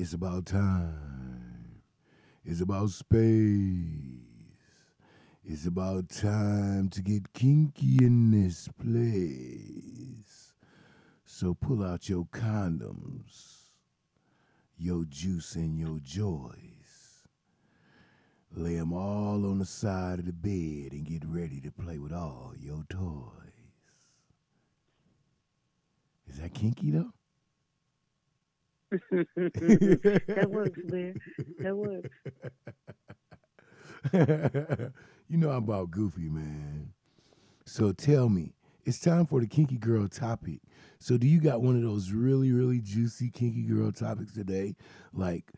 It's about time. It's about space. It's about time to get kinky in this place. So pull out your condoms, your juice, and your joys. Lay them all on the side of the bed and get ready to play with all your toys. Is that kinky though? That works, man. That works. You know I'm about goofy, man. So tell me, it's time for the kinky girl topic. So do you got one of those really, really juicy kinky girl topics today? Like,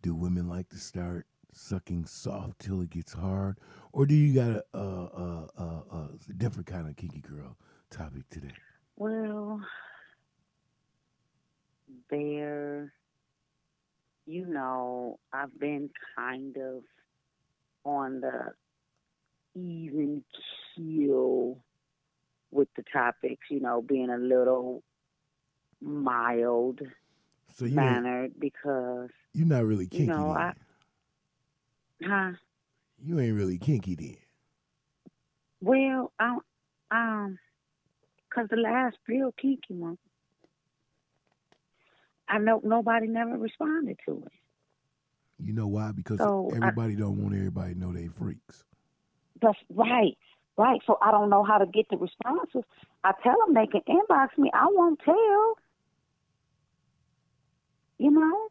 do women like to start sucking soft till it gets hard, or do you got a different kind of kinky girl topic today? Well, there, I've been kind of on the even keel with the topics, being a little mild So mannered because, you're not really you kinky know, I, then. huh? You ain't really kinky then. Well, cause the last real kinky one, I know nobody never responded to it. You know why? Because So everybody don't want everybody to know they freaks. that's right, right. So I don't know how to get the responses. I tell them they can inbox me. I won't tell. You know,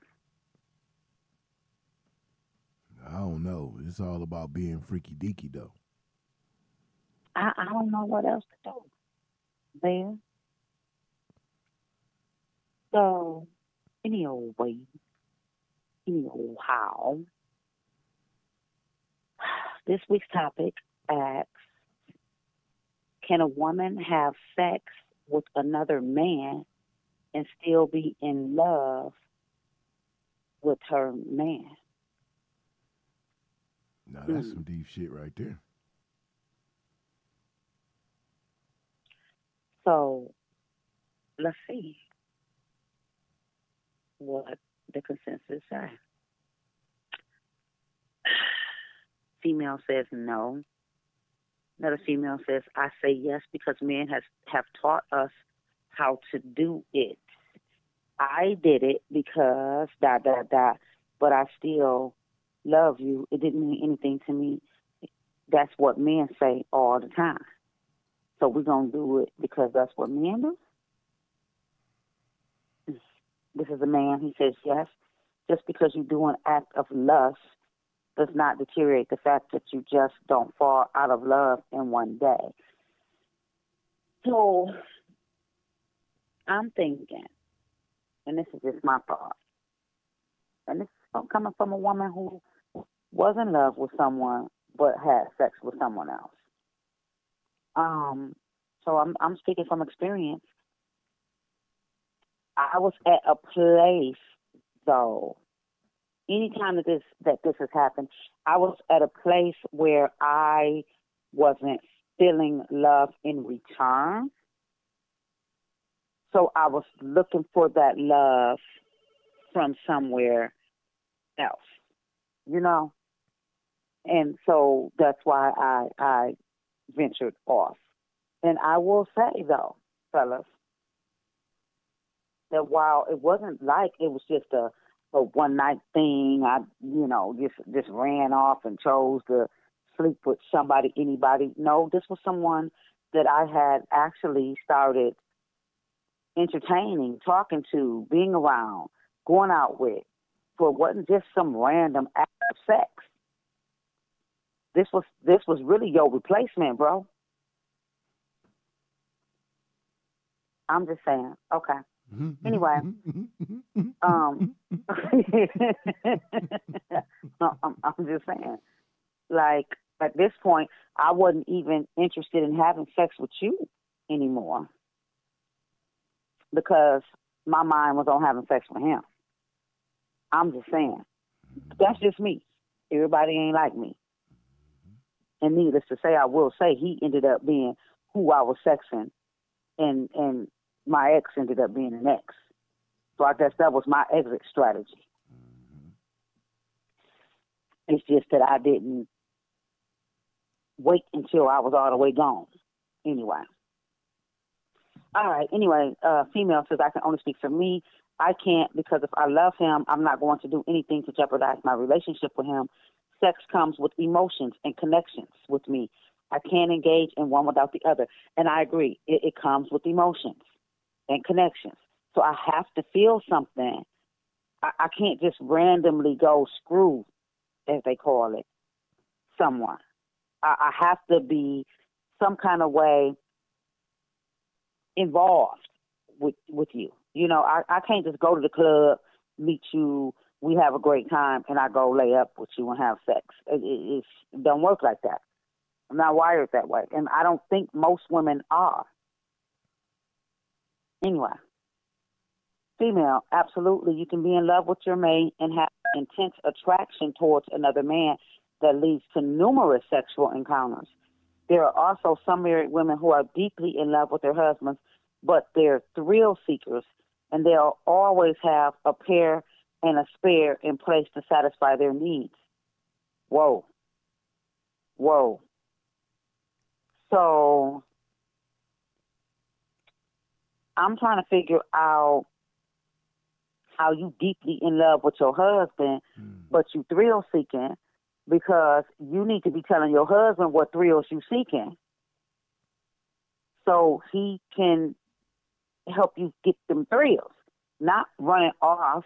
I don't know. It's all about being freaky deaky though. I don't know what else to do. There. So any old way, any old how. This week's topic asks: can a woman have sex with another man and still be in love with her man? Now that's some Hmm. deep shit right there. So let's see what the consensus says. Female says no. Another female says, I say yes because men have taught us how to do it. I did it because dot dot dot, but I still love you. It didn't mean anything to me. That's what men say all the time. So we're gonna do it because that's what men do. This is a man. He says yes. Just because you do an act of lust does not deteriorate the fact that you just don't fall out of love in one day. So I'm thinking, and this is just my thought, and this is coming from a woman who was in love with someone but had sex with someone else. Um, so I'm speaking from experience. I was at a place though. Anytime that this has happened, I was at a place where I wasn't feeling love in return. So I was looking for that love from somewhere else, you know? And so that's why I ventured off. And I will say though, fellas, that while it wasn't like it was just a one night thing, I just ran off and chose to sleep with somebody, anybody. No, this was someone that I had actually started entertaining, talking to, being around, going out with. So it wasn't just some random act of sex. This was really your replacement, bro. I'm just saying. Okay. Anyway, um, no, I'm just saying. Like at this point, I wasn't even interested in having sex with you anymore because my mind was on having sex with him. I'm just saying. That's just me. Everybody ain't like me. And needless to say, I will say he ended up being who I was sexing, and my ex ended up being an ex. So I guess that was my exit strategy. Mm-hmm. It's just that I didn't wait until I was all the way gone. Anyway. All right. Anyway, female says, I can only speak for me. I can't because if I love him, I'm not going to do anything to jeopardize my relationship with him. Sex comes with emotions and connections with me. I can't engage in one without the other. And I agree. It comes with emotions and connections. So I have to feel something. I can't just randomly go screw, as they call it, someone. I have to be some kind of way involved with you. You know, I can't just go to the club, meet you, we have a great time, and I go lay up with you and have sex. It don't work like that. I'm not wired that way, and I don't think most women are. Anyway, female, absolutely, you can be in love with your mate and have intense attraction towards another man that leads to numerous sexual encounters. There are also some married women who are deeply in love with their husbands, but they're thrill seekers, and they'll always have a pair and a spare in place to satisfy their needs. Whoa. Whoa. So I'm trying to figure out how you deeply in love with your husband, but you thrill seeking, because you need to be telling your husband what thrills you seeking so he can help you get them thrills, not running off,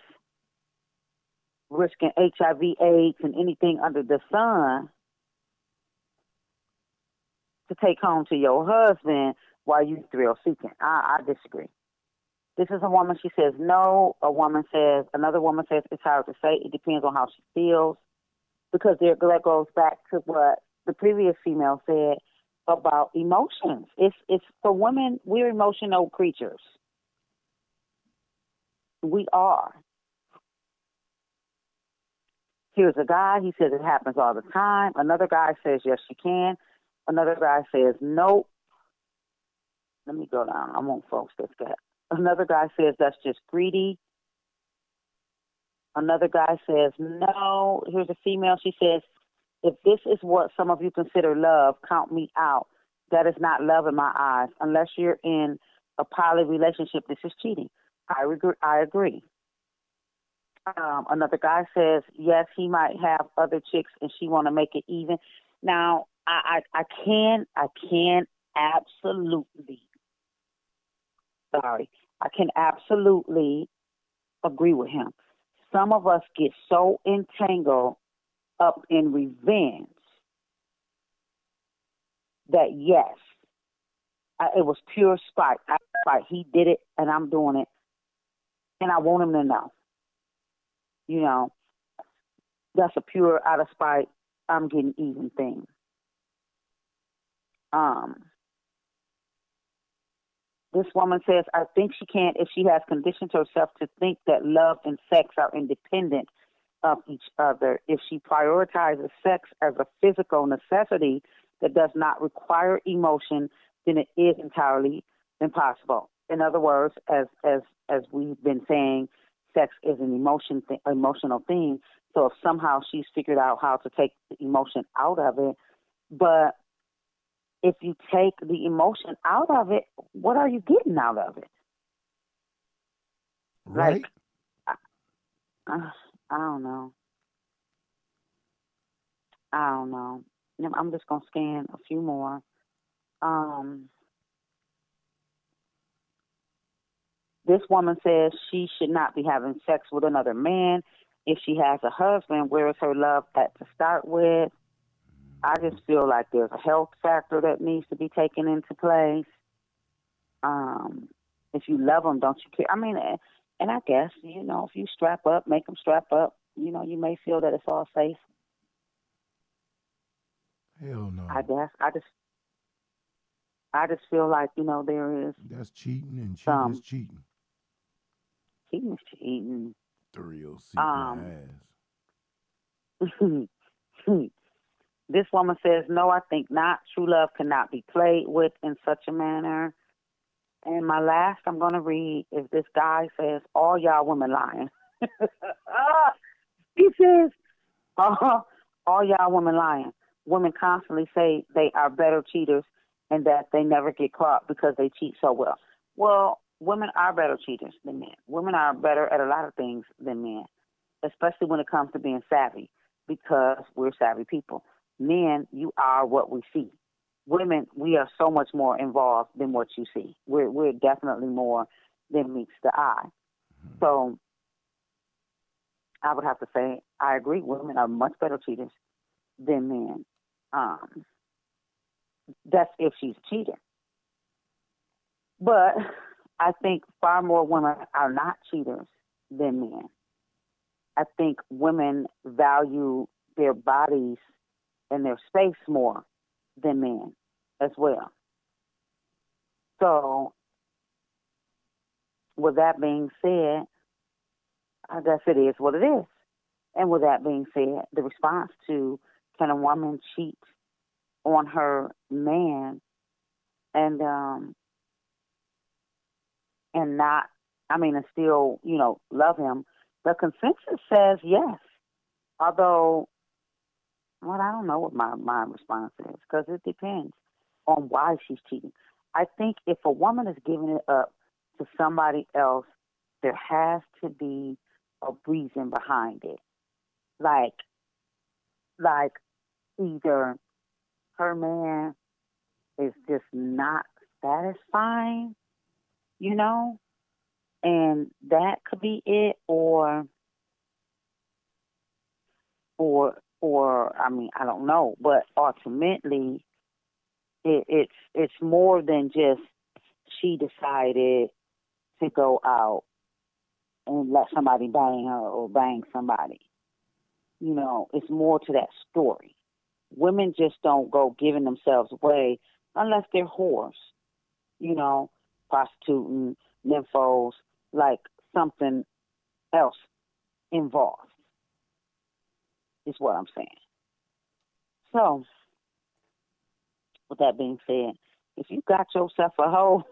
risking HIV, AIDS, and anything under the sun to take home to your husband while you thrill seeking. I disagree. This is a woman, she says no. Another woman says it's hard to say. It depends on how she feels. Because that goes back to what the previous female said about emotions. It's for women, we're emotional creatures. We are. Here's a guy, he says it happens all the time. Another guy says yes, you can. Another guy says no. Let me go down. I won't focus this guy. Another guy says that's just greedy. Another guy says no. Here's a female. She says, if this is what some of you consider love, count me out. That is not love in my eyes. Unless you're in a poly relationship, this is cheating. I agree. Another guy says, yes, he might have other chicks and she want to make it even. Now, I can absolutely, I can absolutely agree with him. Some of us get so entangled up in revenge that, yes, it was pure spite. He did it and I'm doing it. And I want him to know. You know, that's a pure out of spite, I'm getting even thing. This woman says, I think she can if she has conditioned herself to think that love and sex are independent of each other. If she prioritizes sex as a physical necessity that does not require emotion, then it is entirely impossible. In other words, as we've been saying, sex is an emotional thing. So if somehow she's figured out how to take the emotion out of it, but if you take the emotion out of it, what are you getting out of it? Right. Like, I don't know. I'm just going to scan a few more. This woman says she should not be having sex with another man. If she has a husband, where is her love at to start with? I just feel like there's a health factor that needs to be taken into place. If you love them, don't you care? I mean, and I guess, you know, if you strap up, make them strap up, you know, you may feel that it's all safe. Hell no. I guess. I just feel like, you know, there is That's cheating, and cheating is cheating. Cheating is cheating. Thrill seeking ass. This woman says, no, I think not. True love cannot be played with in such a manner. And my last I'm going to read is this guy says, all y'all women lying. He says, all y'all women lying. Women constantly say they are better cheaters and that they never get caught because they cheat so well. Well, women are better cheaters than men. Women are better at a lot of things than men, especially when it comes to being savvy, because we're savvy people. Men, you are what we see. Women, we are so much more involved than what you see. We're definitely more than meets the eye. So I would have to say I agree. Women are much better cheaters than men. Um, that's if she's a cheater. But I think far more women are not cheaters than men. I think women value their bodies and their space more than men as well. So, with that being said, I guess it is what it is. And with that being said, the response to can a woman cheat on her man and not, and still, love him? The consensus says yes. Although, well, I don't know what my response is because it depends on why she's cheating. I think if a woman is giving it up to somebody else, there has to be a reason behind it. Like either her man is just not satisfying, and that could be it, or I don't know, but ultimately it's more than just she decided to go out and let somebody bang her or bang somebody. It's more to that story. Women just don't go giving themselves away unless they're whores, prostituting, nymphos, like something else involved, is what I'm saying. So, with that being said, if you got yourself a hoe,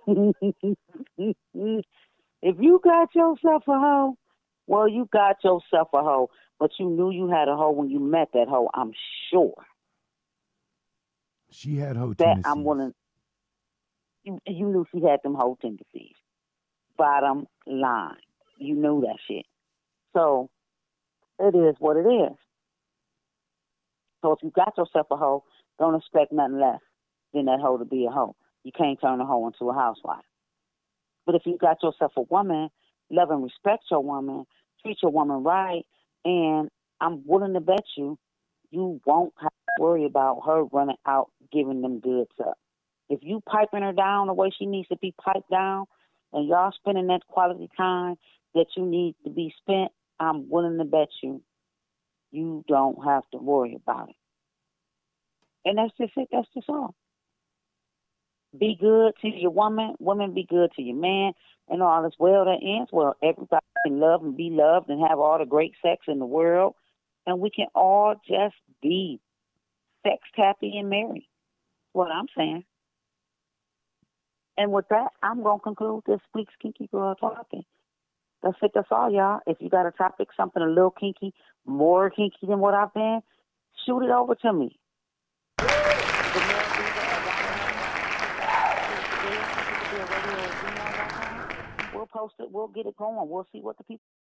well, you got yourself a hoe, but you knew you had a hoe when you met that hoe, I'm sure. She had hoe tendencies. I'm willing. You knew she had them hoe tendencies. Bottom line, you knew that shit. So, it is what it is. So if you got yourself a hoe, don't expect nothing less than that hoe to be a hoe. You can't turn a hoe into a housewife. But if you got yourself a woman, love and respect your woman, treat your woman right, and I'm willing to bet you won't have to worry about her running out giving them goods up. If you piping her down the way she needs to be piped down, and y'all spending that quality time that you need to be spent, I'm willing to bet you don't have to worry about it. And that's just it. That's just all. Be good to your woman. Women, be good to your man. And all is well that ends well. Everybody can love and be loved and have all the great sex in the world. And we can all just be sex happy and married. What I'm saying. And with that, I'm going to conclude this week's Kinky Girl Talking. That's it. That's all, y'all. If you got a topic, something a little kinky, more kinky than what I've been, shoot it over to me. We'll post it. We'll get it going. We'll see what the people